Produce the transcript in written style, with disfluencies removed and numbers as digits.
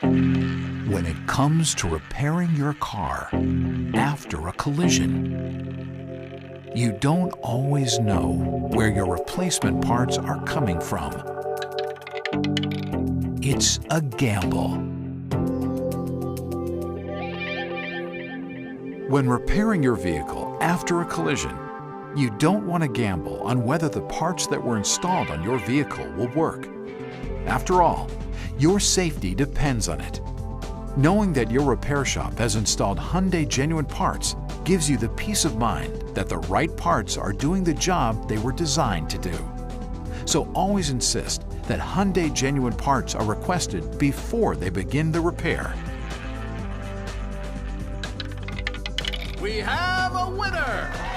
When it comes to repairing your car after a collision, you don't always know where your replacement parts are coming from. It's a gamble. When repairing your vehicle after a collision, you don't want to gamble on whether the parts that were installed on your vehicle will work. After all, your safety depends on it. Knowing that your repair shop has installed Hyundai Genuine Parts gives you the peace of mind that the right parts are doing the job they were designed to do. So always insist that Hyundai Genuine Parts are requested before they begin the repair. We have a winner!